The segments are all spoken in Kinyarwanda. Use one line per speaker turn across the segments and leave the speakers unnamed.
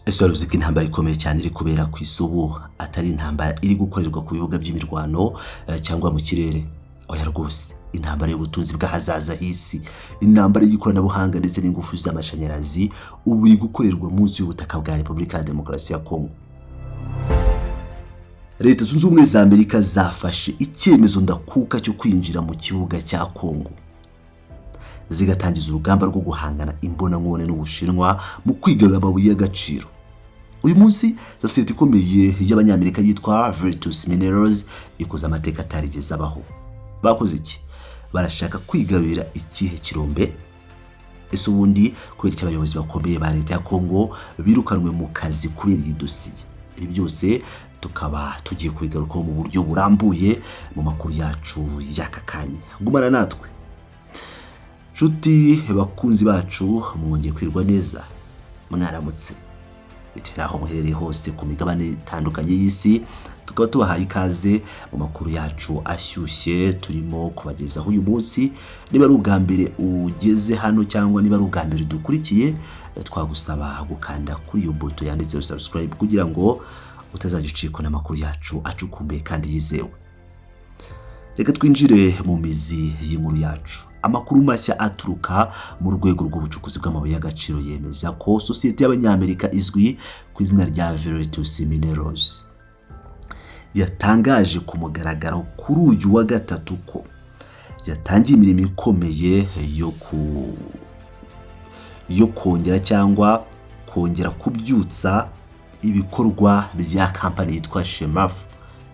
ese waruzi ko intambara ikomeye cyane iri kubera ku isubu atari intambara iri gukorerwa ku bibuga by'imirwano cyangwa mu kirere? Oya rwose, intambara y'ubutunzi bw'ahazaza h'isi, intambara y'ikoranabuhanga ndetse n'ingufu z'amashanyarazi ubu iri gukorerwa munsi y'ubutaka bwa Repubulika ya Demokarasi ya Kongo. Leta Zunze Ubumwe za Amerika zafashe icyemezo ndakuka cyo kwinjira mu kibuga cya Kongo, zigatangiza urugamba rwo guhangana imbonankubone n'Ubushinwa mu kwigarura amabuye y'agaciro. Uyu munsi sosiyete ikomeye y'Abanyamerika yitwa Virtus Minerals ikoze amateka atarigeze abaho. Bakoze iki? Barashaka kwigarurira ikihe kirombe? Ese ubundi kubera iki abayobozi bakomeye ba leta ya Kongo birukanwe mu kazi kubera iyi dosiye? Ibi byose tukaba tugiye kubigarukaho mu buryo burambuye mu makuru yacu y'aka kanya. Gumana natwe nshuti bakunzi bacu, mwongeye kwirwa neza, mwaramutse bitewe aho muherereye hose ku migabane itandukanye y'isi. Tukaba tubahaye ikaze mu makuru yacu ashyushye turimo kubagezaho uyu munsi. Niba ari ubwa mbere ugeze hano cyangwa niba ari ubwa mbere dukurikiye, twagusaba gukanda kuri iyo buto yanditseho subscribe kugira ngo utazajya ucikwa n'amakuru yacu acukumbuye kandi yizewe. Reka twinjire mu mizi y'inkuru yacu. Amakuru mashya aturuka mu rwego rw'ubucukuzi bw'amabuye y'agaciro yemeza ko sosiyete y'Abanyamerika izwi ku izina rya Virtus Minerals yatangaje ku mugaragaro kuri uyu wa gatatu ko yatangiye imirimo ikomeye yo kongera cyangwa kongera kubyutsa ibikorwa bya kampani yitwa Shemafu.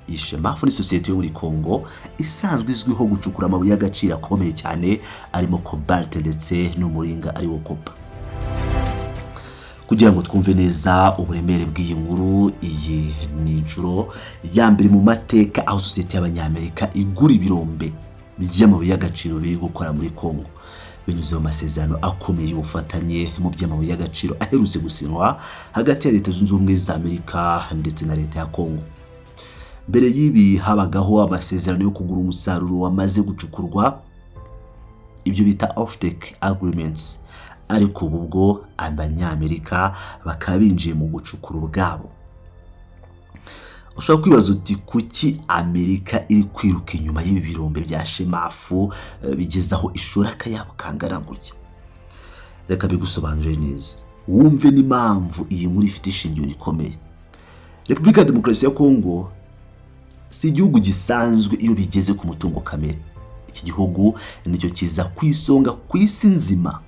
Iyi Shemafu ni sosiyete yo muri Kongo isanzwe izwiho gucukura amabuye y'agaciro akomeye cyane arimo cobalt ndetse n'umuringa ari wo copper. Kugira ngo twumve neza uburemere bw'iyi nkuru, iyi ni inshuro ya mbere mu mateka aho sosiyete y'Abanyamerika igura ibirombe by'amabuye y'agaciro biri gukora muri Kongo binyuze mu masezerano akomeye y'ubufatanye mu by'amabuye y'agaciro aherutse gusinywa hagati ya Leta Zunze Ubumwe za Amerika ndetse na Leta ya Kongo. Mbere y'ibi habagaho amasezerano yo kugura umusaruro wamaze gucukurwa, ibyo bita offtake agreements, ariko ubu bwo Abanyamerika bakaba binjiye mu gucukura ubwabo. Ushobora kwibaza uti kuki Amerika iri kwiruka inyuma y'ibi birombe bya Shemafu bigezaho ishora akayabo kangana gutya? Reka bigusobanurire neza wumve n'impamvu iyi nkuru ifite ishingiro rikomeye. Repubulika ya Demokarasi ya Kongo si igihugu gisanzwe iyo bigeze ku mutungo kamere. Iki gihugu nicyo kiza ku isonga ku isi nzima,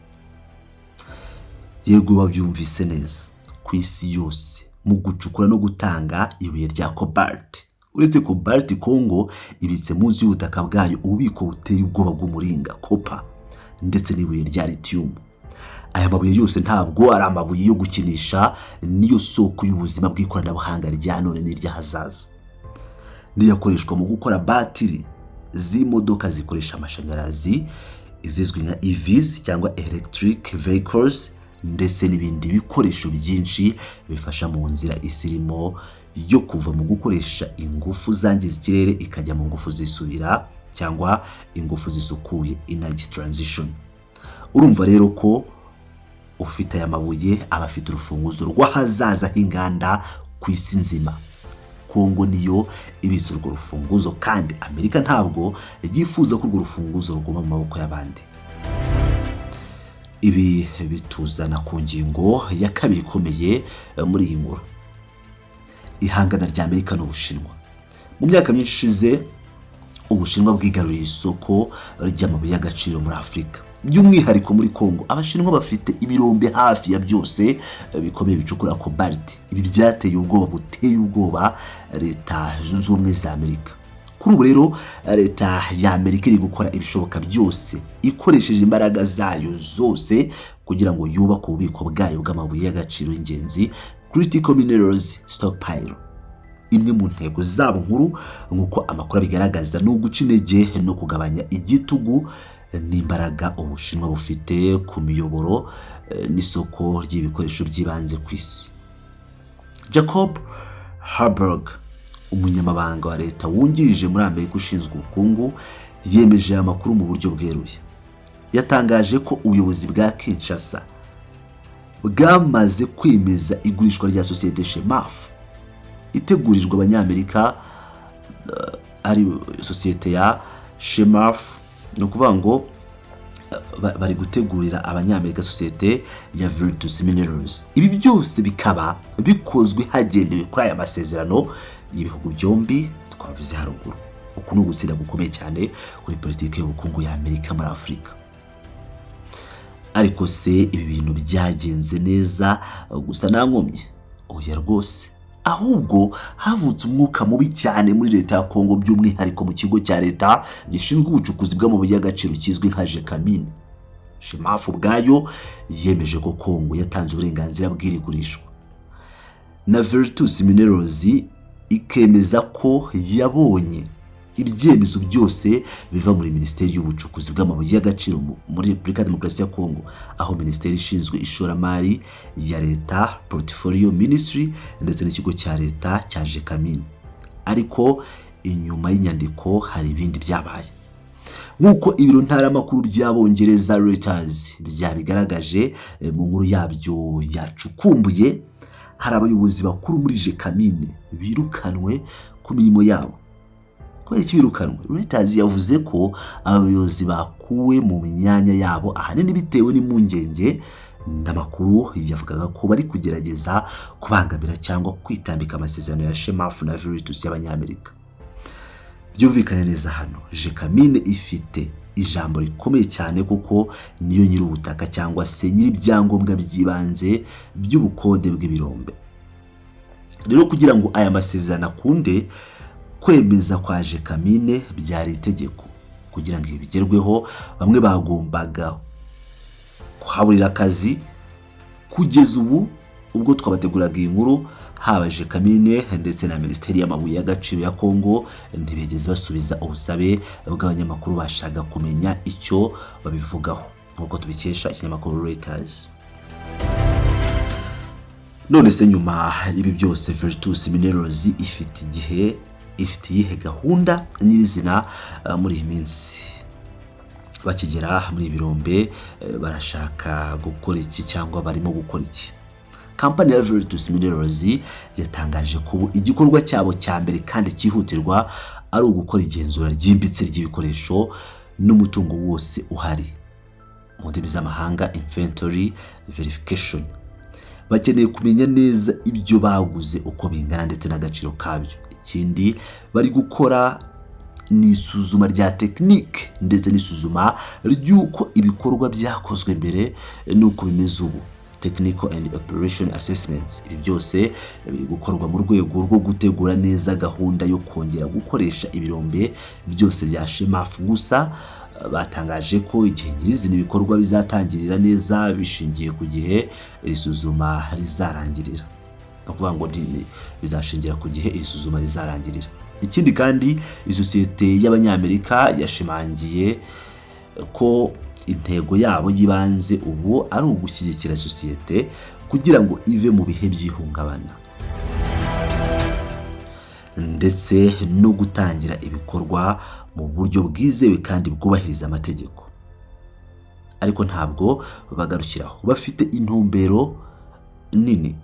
yego babyumvise neza, ku isi yose mu gucukura no gutanga ibuye rya cobalt. Uretse cobalt, Kongo ibitse munsi y'ubutaka bwayo ububiko buteye ubwoba bw'umuringa copper ndetse n'ibuye rya lithium. Aya mabuye yose ntabwo ari amabuye yo gukinisha, niyo soko y'ubuzima bw'ikoranabuhanga rya none n'iryahazaza. Niyakoreshwa mu gukora batiri z'imodoka zikoresha amashanyarazi, izizwi nka EVs cyangwa electric vehicles, ndetse n'ibindi bikoresho byinshi bifasha mu nzira isi irimo yo kuva mu gukoresha ingufu zangiza ikirere ikajya mu ngufu zisubira cyangwa ingufu zisukuye, energy transition. Urumva rero ko ufite aya mabuye aba afite urufunguzo rw'ahazaza h'inganda ku isi nzima. Kongo niyo ibitse urwo rufunguzo kandi Amerika ntabwo yifuza ko urwo rufunguzo ruguma mu maboko y'abandi. Ibi bituzana ku ngingo ya kabiri ikomeye muri iyi nkuru: ihangana rya Amerika n'Ubushinwa. Mu myaka myinshi ishize, Ubushinwa bwigaruriye isoko ry'amabuye y'agaciro muri Afurika, by'umwihariko muri Kongo. Abashinwa bafite ibirombe hafi ya byose bikomeye bicukura cobalt. Ibi byateye ubwoba buteye ubwoba Leta Zunze Ubumwe za Amerika. Kuri ubu rero Leta ya Amerika iri gukora ibishoboka byose ikoresheje imbaraga zayo zose kugira ngo yubake ububiko bwayo bw'amabuye y'agaciro y'ingenzi, critical minerals stockpile. Imwe mu ntego zabo nkuru nk'uko amakuru abigaragaza ni uguca intege no kugabanya igitugu n'imbaraga Ubushinwa bufite ku miyoboro n'isoko ry'ibikoresho by'ibanze ku isi. Jacob Harburg, umunyamabanga wa leta wungirije muri Amerika ushinzwe ubukungu, yemeje aya makuru mu buryo bweruye. Yatangaje ko ubuyobozi bwa Kinshasa bwamaze kwemeza igurishwa rya sosiyete Shemaf itegurirwa abanyamerika, ari sosiyete ya Shemaf. Ni ukuvuga ngo bari gutegurira abanyamerika sosiyete ya Virtus Minerals. Ibi byose bikaba bikozwe hagendewe kuri aya masezerano y'ibihugu byombi twavuze haruguru. Uku ni ugutsinda gukomeye cyane kuri politiki y'ubukungu ya Amerika muri Afurika. Ariko se ibi bintu byagenze neza gusa nta nkomyi? Oya rwose, ahubwo havutse umwuka mubi cyane muri leta ya Kongo, by'umwihariko mu kigo cya leta gishinzwe ubucukuzi bw'amabuye y'agaciro kizwi nka Gécamine. Shemaf ubwayo yemeje ko Kongo yatanze uburenganzira bw'irigurishwa, na Virtus Minerals ikemeza ko yabonye ibyemezo byose biva muri Minisiteri y'ubucukuzi bw'amabuye y'agaciro muri Repubulika Demokarasi ya Kongo, aho Minisiteri ishinzwe ishoramari ya leta Portfolio Ministry ndetse n'ikigo cya leta cya Gécamine. Ariko inyuma y'inyandiko hari ibindi byabaye. Nk'uko ibiro ntaramakuru by'Abongereza Reuters byabigaragaje mu nkuru yabyo yacukumbuye, hari abayobozi bakuru muri Gécamine birukanwe ku mirimo yabo. Kubera iki birukanwe? Reuters yavuze ko abayobozi bakuwe mu myanya yabo ahanini bitewe n'impungenge, n'amakuru yavugaga ko bari kugerageza kubangamira cyangwa kwitambika amasezerano ya Shemaf na Virtus y'abanyamerika. Byumvikane neza hano, Gécamine ifite ijambo rikomeye cyane kuko niyo nyiri ubutaka cyangwa se nyiri ibyangombwa by'ibanze by'ubukode bw'ibirombe. Rero kugira ngo aya masezerano akunde, kwemeza kwa Gécamine byari itegeko. Kugira ngo ibi bigerweho, bamwe bagombaga kuhaburira akazi. Kugeza ubu ubwo twabateguraga iyi nkuru, haba Gécamine ndetse na Minisiteri y'amabuye y'agaciro ya Kongo ntibigeze basubiza ubusabe bw'abanyamakuru bashaka kumenya icyo babivugaho, nk'uko tubikesha ikinyamakuru Reuters. None se nyuma ibi byose Virtus Minerals ifite iyihe gahunda nyirizina muri iyi minsi? Bakigera muri ibirombe barashaka gukora iki cyangwa barimo gukora iki? Kampani ya Virtus Minerals yatangaje ko igikorwa cyabo cya mbere kandi cyihutirwa ari ugukora igenzura ryimbitse ry'ibikoresho n'umutungo wose uhari, mu ndimi z'amahanga inventory verification. Bakeneye kumenya neza ibyo baguze uko bingana ndetse n'agaciro kabyo. Ikindi bari gukora ni isuzuma rya tekinike ndetse n'isuzuma ry'uko ibikorwa byakozwe mbere n'uko bimeze ubu, technical and operation assessments. Ibi byose biri gukorwa mu rwego rwo gutegura neza gahunda yo kongera gukoresha ibirombe byose bya Shemaf. Gusa batangaje ko igihe nyirizina ibikorwa bizatangirira neza bishingiye ku gihe iri suzuma rizarangirira. Kuvuga ngo bizashingira ku gihe iri suzuma rizarangirira. Ikindi kandi isosiyete y'abanyamerika yashimangiye ko intego yabo yibanze ubu ari ugushyigikira sosiyete kugira ngo ive mu bihe by'ihungabana ndetse no gutangira ibikorwa mu buryo bwizewe kandi bwubahiriza amategeko. Ariko ntabwo bagarukiraho, bafite intumbero nini.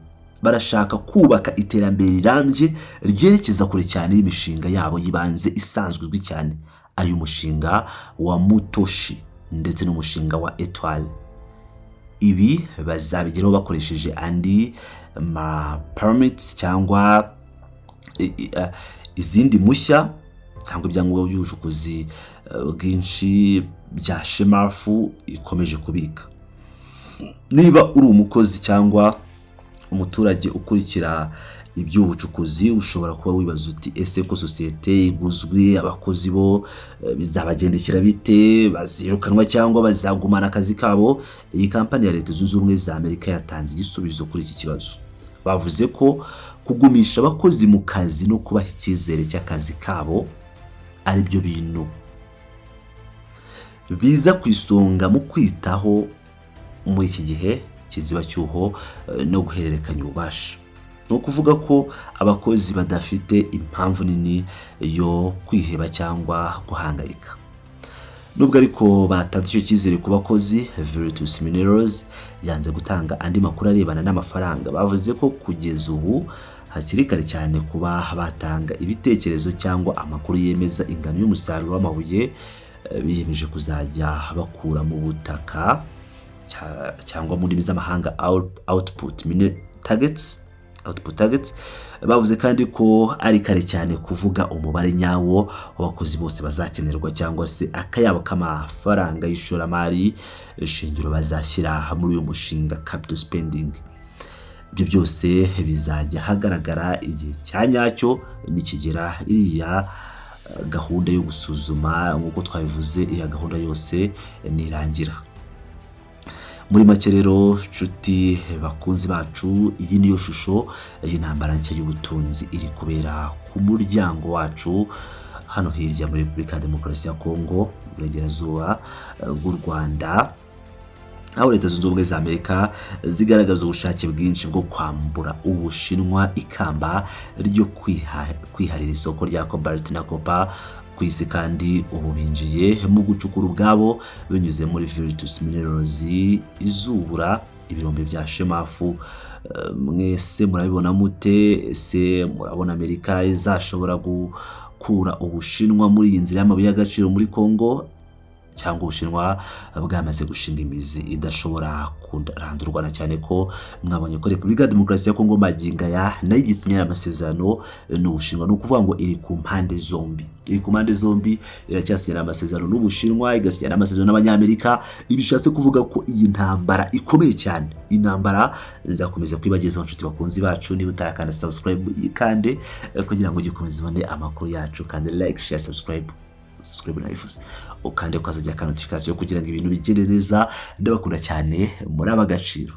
Barashaka kubaka iterambere rirambye ryerekeza kure cyane y'imishinga yabo yibanze isanzwe izwi cyane, ari umushinga wa Mutoshi ndetse n'umushinga wa Etoile. Ibi bazabigeraho bakoresheje andi permits cyangwa izindi mushya cyangwa ibyangombwa by'ubucukuzi bwinshi bya Shemaf ikomeje kubika. Niba uri umukozi cyangwa umuturage ukurikira iby'ubucukuzi, ushobora kuba wibaza uti ese ko sosiyete iguzwe, abakozi bo bizabagendekera bite? Bazirukanwa cyangwa bazagumana akazi kabo? Iyi kampani ya Leta Zunze Ubumwe za Amerika yatanze igisubizo kuri iki kibazo. Bavuze ko kugumisha abakozi mu kazi no kubaha icyizere cy'akazi kabo ari byo bintu biza ku isonga mu kwitaho muri iki gihe cy'izibacyuho no guhererekanya ububasha. No kuvuga ko abakozi badafite impamvu nini yo kwiheba cyangwa guhangayika. nubwo ariko batanze icyo cyizere ku bakozi, Veritas Minerals yanze gutanga andi makuru arebana n'amafaranga. Bavuze ko kugeza ubu hakiri kare cyane kuba batanga ibitekerezo cyangwa amakuru yemeza ingano y'umusaruro w'amabuye biyemeje kuzajya bakura mu butaka cyangwa mu ndimi z'amahanga output targets. Bavuze kandi ko ari kare cyane kuvuga umubare nyawo w'abakozi bose bazakenerwa cyangwa se akayabo k'amafaranga y'ishoramari shingiro bazashyira muri uyu mushinga capital spending. Ibyo byose bizajya hagaragara igihe cya nyacyo nikigera iriya gahunda yo gusuzuma nk'uko twabivuze, iya gahunda yose nirangira. Muri make rero nshuti bakunzi bacu, iyi niyo shusho y'intambara nshya y'ubutunzi iri kubera ku muryango wacu hano hirya muri Repubulika ya Demokarasi ya Kongo, Burengerazuba bw'u Rwanda, aho Leta Zunze Ubumwe za Amerika zigaragaza ubushake bwinshi bwo kwambura Ubushinwa ikamba ryo kwiharira isoko rya cobalt na copper ku isi, kandi ubu binjiye mu gucukura ubwabo binyuze muri Veritas Minerals izubura ibirombe bya shemafu. Mwese murabibona mute? Ese murabona Amerika izashobora gukura Ubushinwa muri iyi nzira y'amabuye y'agaciro muri Kongo, cyangwa Ubushinwa bwamaze gushinga imizi idashobora kurandurwa, cyane ko mwabonye ko Repubulika ya Demokarasi ya Kongo maginga ya nayo igisinyira amasezerano n'Ubushinwa. Ni ukuvuga ngo iri ku mpande zombi, iracyasinyira amasezerano n'Ubushinwa, igasinyira amasezerano n'Abanyamerika. Ibi bishatse kuvuga ko iyi ntambara ikomeye cyane. Intambara izakomeza kwibagezaho inshuti bakunzi bacu. Niba utarakanda subscribe yikande kugira ngo ugikomeze ubone amakuru yacu, kandi like, share, subscribe nayifuza ukande ukazajya ka notification kugira ngo ibintu bigende neza. Ndabakunda cyane, muri ab'agaciro.